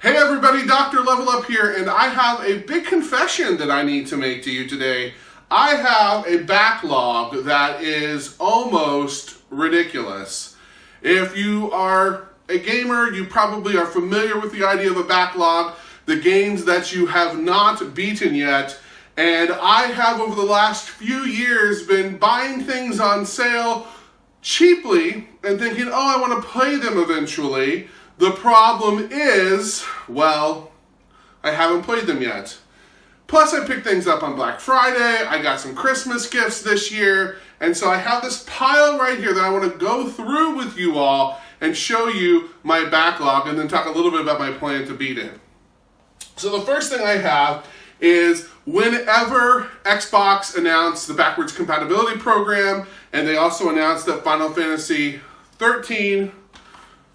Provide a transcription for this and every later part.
Hey everybody, DrLevelUp here, and I have a big confession that I need to make to you today. I have a backlog that is almost ridiculous. If you are a gamer, you probably are familiar with the idea of a backlog, the games that you have not beaten yet. And I have, over the last few years, been buying things on sale cheaply and thinking, oh, I want to play them eventually. The problem is, well, I haven't played them yet. Plus, I picked things up on Black Friday. I got some Christmas gifts this year. And so I have this pile right here that I want to go through with you all and show you my backlog and then talk a little bit about my plan to beat it. So the first thing I have is whenever Xbox announced the backwards compatibility program, and they also announced that Final Fantasy 13,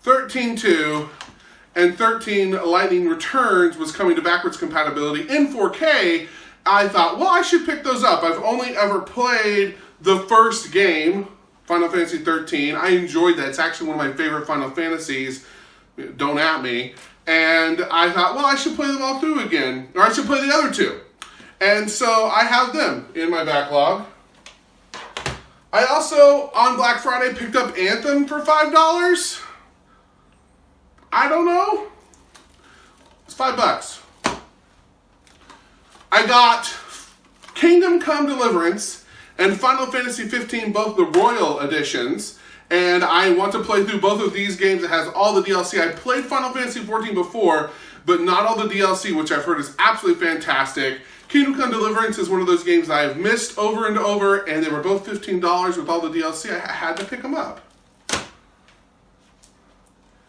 13.2, and 13 Lightning Returns was coming to backwards compatibility in 4K, I thought, well, I should pick those up. I've only ever played the first game, Final Fantasy 13. I enjoyed that. It's actually one of my favorite Final Fantasies. Don't at me. And I thought, well, I should play them all through again. Or I should play the other two. And so I have them in my backlog. I also, on Black Friday, picked up Anthem for $5. I don't know. It's $5. I got Kingdom Come Deliverance and Final Fantasy 15, both the Royal editions. And I want to play through both of these games. It has all the DLC. I played Final Fantasy 14 before, but not all the DLC, which I've heard is absolutely fantastic. Kingdom Come Deliverance is one of those games I have missed over and over, and they were both $15 with all the DLC. I had to pick them up.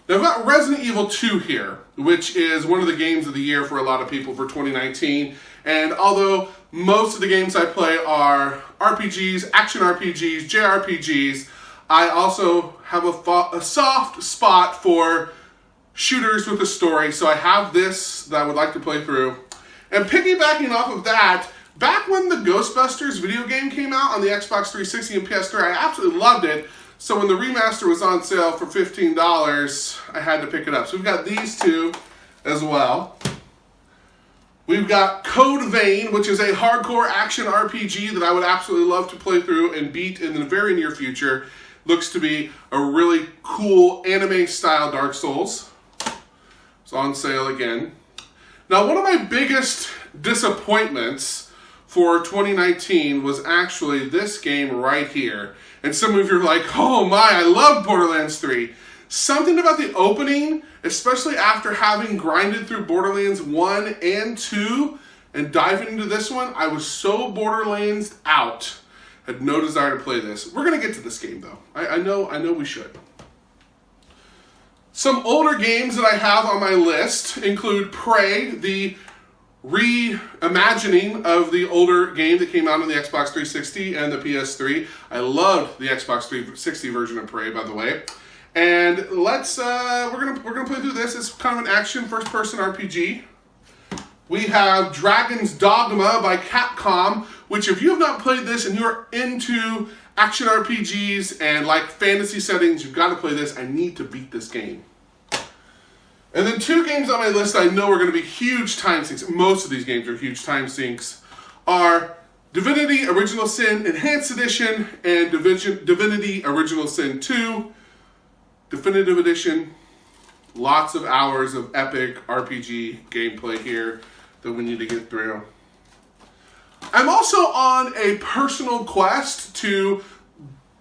Now I've got Resident Evil 2 here, which is one of the games of the year for a lot of people for 2019. And although most of the games I play are RPGs, action RPGs, JRPGs, I also have a soft spot for shooters with a story. So I have this that I would like to play through. And piggybacking off of that, back when the Ghostbusters video game came out on the Xbox 360 and PS3, I absolutely loved it. So when the remaster was on sale for $15, I had to pick it up. So we've got these two as well. We've got Code Vein, which is a hardcore action RPG that I would absolutely love to play through and beat in the very near future. Looks to be a really cool anime-style Dark Souls. It's on sale again. Now, one of my biggest disappointments for 2019 was actually this game right here. And some of you are like, oh my, I love Borderlands 3. Something about the opening, especially after having grinded through Borderlands 1 and 2 and diving into this one, I was so Borderlands out. Had no desire to play this. We're going to get to this game though. I know we should. Some older games that I have on my list include Prey, the reimagining of the older game that came out on the Xbox 360 and the PS3. I loved the Xbox 360 version of Prey, by the way. And we're gonna play through this. It's kind of an action first-person RPG. We have Dragon's Dogma by Capcom, which if you have not played this and you're into action RPGs and like fantasy settings, you've got to play this. I need to beat this game. And then two games on my list I know are going to be huge time sinks. Most of these games are huge time sinks. Are Divinity Original Sin Enhanced Edition and Divinity Original Sin 2 Definitive Edition. Lots of hours of epic RPG gameplay here that we need to get through. I'm also on a personal quest to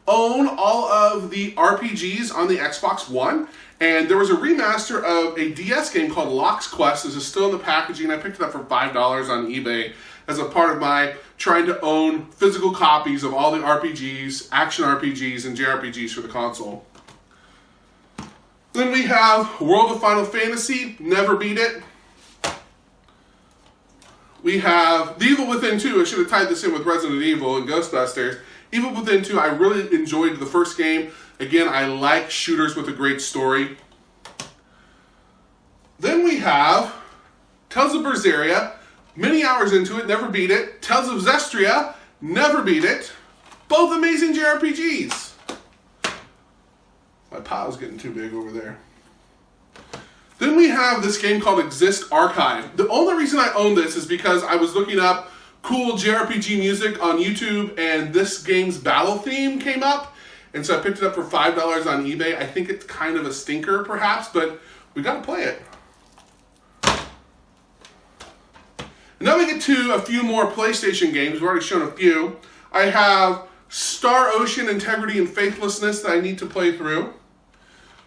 own all of the RPGs on the Xbox One. And there was a remaster of a DS game called Lock's Quest. This is still in the packaging. I picked it up for $5 on eBay as a part of my trying to own physical copies of all the RPGs, action RPGs, and JRPGs for the console. Then we have World of Final Fantasy, never beat it. We have The Evil Within 2. I should have tied this in with Resident Evil and Ghostbusters. Evil Within 2, I really enjoyed the first game. Again, I like shooters with a great story. Then we have Tales of Berseria. Many hours into it, never beat it. Tales of Zestria, never beat it. Both amazing JRPGs. My pile's getting too big over there. Then we have this game called Exist Archive. The only reason I own this is because I was looking up cool JRPG music on YouTube and this game's battle theme came up. And so I picked it up for $5 on eBay. I think it's kind of a stinker perhaps, but we gotta play it. And now we get to a few more PlayStation games. We've already shown a few. I have Star Ocean Integrity and Faithlessness that I need to play through.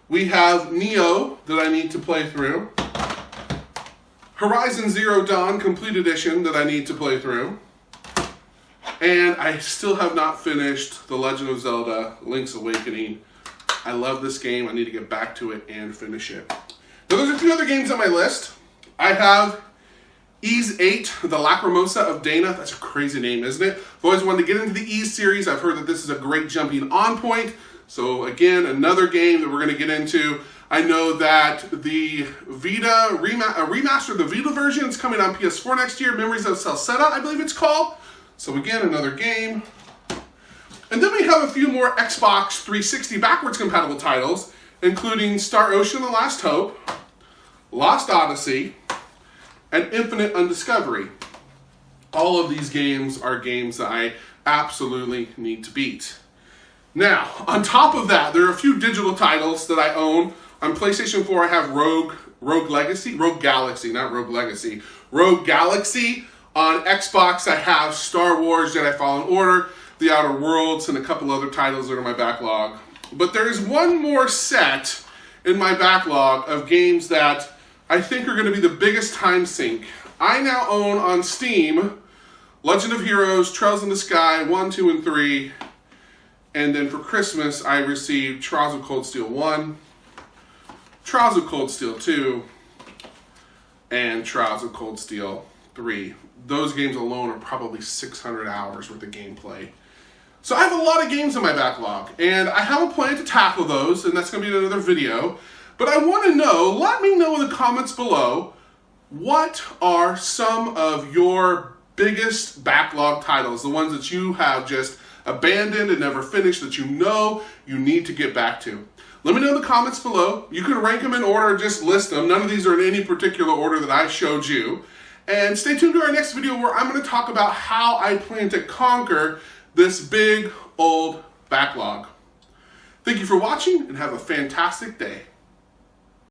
We have Neo that I need to play through. Horizon Zero Dawn Complete Edition that I need to play through. And I still have not finished The Legend of Zelda Link's Awakening. I love this game. I need to get back to it and finish it. Now there's a few other games on my list. I have Ys 8, The Lacrimosa of Dana. That's a crazy name, isn't it? I've always wanted to get into the Ys series. I've heard that this is a great jumping on point. So again, another game that we're going to get into. I know that the Vita remaster, the Vita version is coming on PS4 next year. Memories of Celceta, I believe it's called. So again, another game. And then we have a few more Xbox 360 backwards compatible titles, including Star Ocean: The Last Hope, Lost Odyssey, and Infinite Undiscovery. All of these games are games that I absolutely need to beat. Now, on top of that, there are a few digital titles that I own. On PlayStation 4, I have Rogue Galaxy. On Xbox, I have Star Wars Jedi Fallen Order, The Outer Worlds, and a couple other titles that are in my backlog. But there is one more set in my backlog of games that I think are going to be the biggest time sink. I now own on Steam Legend of Heroes, Trails in the Sky 1, 2, and 3. And then for Christmas, I received Trials of Cold Steel 1, Trials of Cold Steel 2, and Trials of Cold Steel 3. Those games alone are probably 600 hours worth of gameplay. So I have a lot of games in my backlog, and I have a plan to tackle those, and that's going to be another video. But I want to know, let me know in the comments below, what are some of your biggest backlog titles, the ones that you have just abandoned and never finished that you know you need to get back to. Let me know in the comments below. You can rank them in order, just list them. None of these are in any particular order that I showed you. And stay tuned to our next video where I'm going to talk about how I plan to conquer this big old backlog. Thank you for watching and have a fantastic day.